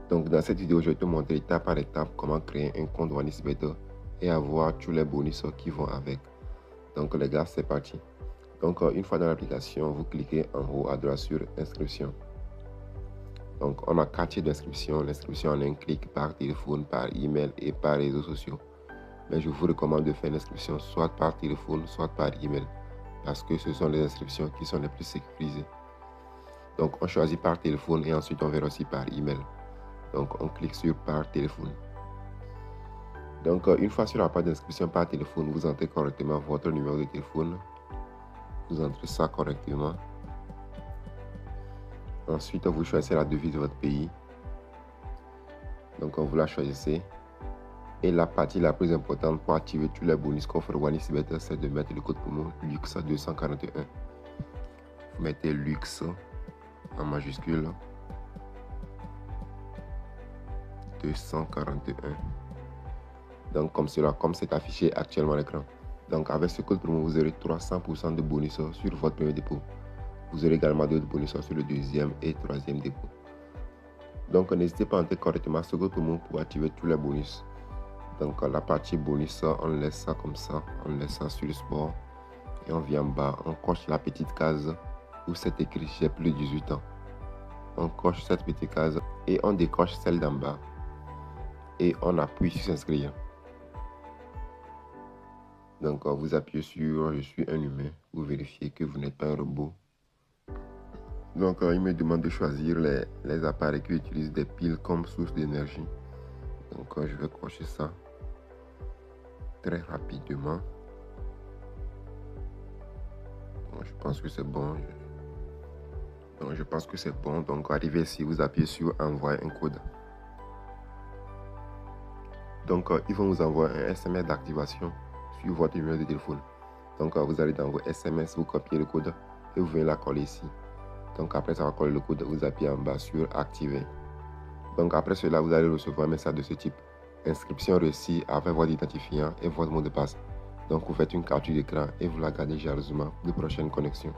Donc dans cette vidéo, je vais te montrer étape par étape comment créer un compte OneXBet et avoir tous les bonus qui vont avec. Donc les gars, c'est parti. Donc une fois dans l'application, vous cliquez en haut à droite sur inscription. Donc on a 4 types d'inscription. L'inscription en un clic par téléphone, par email et par réseaux sociaux. Mais je vous recommande de faire l'inscription soit par téléphone, soit par email, parce que ce sont les inscriptions qui sont les plus sécurisées. Donc on choisit par téléphone et ensuite on verra aussi par email. Donc on clique sur par téléphone. Donc une fois sur la page d'inscription par téléphone, vous entrez correctement votre numéro de téléphone. Vous entrez ça correctement. Ensuite vous choisissez la devise de votre pays. Donc vous la choisissez. Et la partie la plus importante pour activer tous les bonus qu'offre OneXBet, c'est de mettre le code promo LUX241. Vous mettez LUX en majuscule 241. Donc comme cela, comme c'est affiché actuellement à l'écran. Donc avec ce code promo, vous aurez 300% de bonus sur votre premier dépôt. Vous aurez également d'autres bonus sur le deuxième et troisième dépôt. Donc n'hésitez pas à entrer correctement ce code promo pour activer tous les bonus. Donc la partie bonus, on laisse ça comme ça, on laisse ça sur le sport. Et on vient en bas, on coche la petite case où c'est écrit j'ai plus de 18 ans. On coche cette petite case et on décoche celle d'en bas. Et on appuie sur s'inscrire. Donc vous appuyez sur je suis un humain, vous vérifiez que vous n'êtes pas un robot. Donc il me demande de choisir les appareils qui utilisent des piles comme source d'énergie. Donc je vais cocher ça très rapidement. Donc, je pense que c'est bon. Donc je pense que c'est bon. Donc arrivé ici, vous appuyez sur envoyer un code. Donc ils vont vous envoyer un SMS d'activation sur votre numéro de téléphone. Donc vous allez dans vos SMS, vous copiez le code et vous venez la coller ici. Donc après avoir collé le code, vous appuyez en bas sur activer. Donc après cela, vous allez recevoir un message de ce type. Inscription réussie avec votre identifiant et votre mot de passe. Donc vous faites une capture d'écran et vous la gardez jalousement pour de prochaines connexions.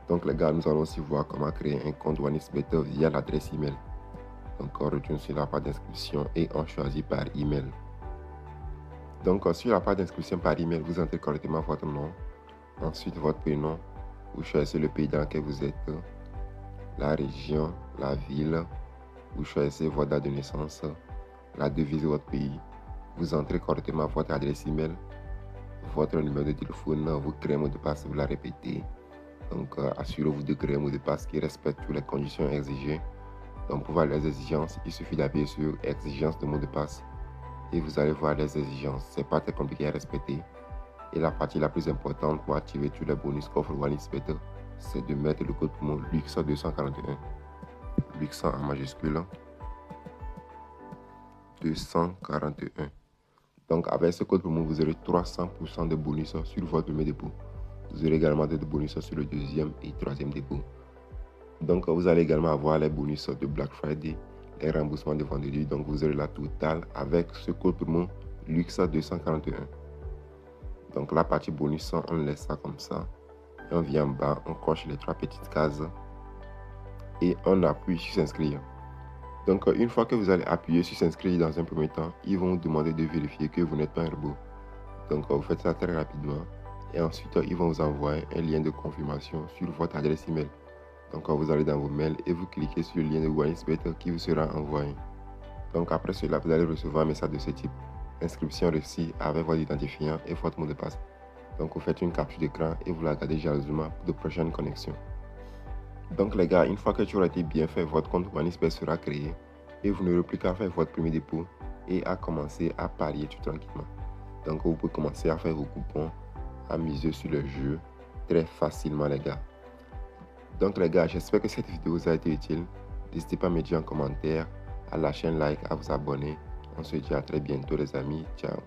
Donc les gars, nous allons aussi voir comment créer un compte OneXBet via l'adresse email. Donc on retourne sur la page d'inscription et on choisit par email. Donc sur la page d'inscription par email, vous entrez correctement votre nom, ensuite votre prénom, vous choisissez le pays dans lequel vous êtes, la région, la ville, vous choisissez votre date de naissance, la devise de votre pays, vous entrez correctement votre adresse email, votre numéro de téléphone, vous créez un mot de passe, vous la répétez. Donc assurez-vous de créer un mot de passe qui respecte toutes les conditions exigées. Donc pour voir les exigences, il suffit d'appuyer sur exigence de mot de passe et vous allez voir les exigences. C'est pas très compliqué à respecter. Et la partie la plus importante pour activer tous les bonus qu'offre OneXBet, c'est de mettre le code promo LUX241. LUX en majuscule 241. Donc avec ce code promo, vous aurez 300% de bonus sur votre premier dépôt. Vous aurez également des bonus sur le deuxième et troisième dépôt. Donc vous allez également avoir les bonus de Black Friday, les remboursements de vendredi. Donc vous aurez la totale avec ce code promo LUX241. Donc la partie bonus, on laisse ça comme ça. Et on vient en bas, on coche les 3 petites cases et on appuie sur s'inscrire. Donc une fois que vous allez appuyer sur s'inscrire dans un premier temps, ils vont vous demander de vérifier que vous n'êtes pas un robot. Donc vous faites ça très rapidement et ensuite ils vont vous envoyer un lien de confirmation sur votre adresse email. Donc vous allez dans vos mails et vous cliquez sur le lien de OneXBet qui vous sera envoyé. Donc après cela, vous allez recevoir un message de ce type. Inscription réussie avec votre identifiant et votre mot de passe. Donc vous faites une capture d'écran et vous la gardez jalousement pour de prochaines connexions. Donc les gars, une fois que tu auras été bien fait, votre compte OneXBet sera créé et vous n'aurez plus qu'à faire votre premier dépôt et à commencer à parier tout tranquillement. Donc vous pouvez commencer à faire vos coupons, à miser sur le jeu très facilement les gars. Donc les gars, j'espère que cette vidéo vous a été utile. N'hésitez pas à me dire en commentaire, à lâcher un like, à vous abonner. On se dit à très bientôt les amis. Ciao.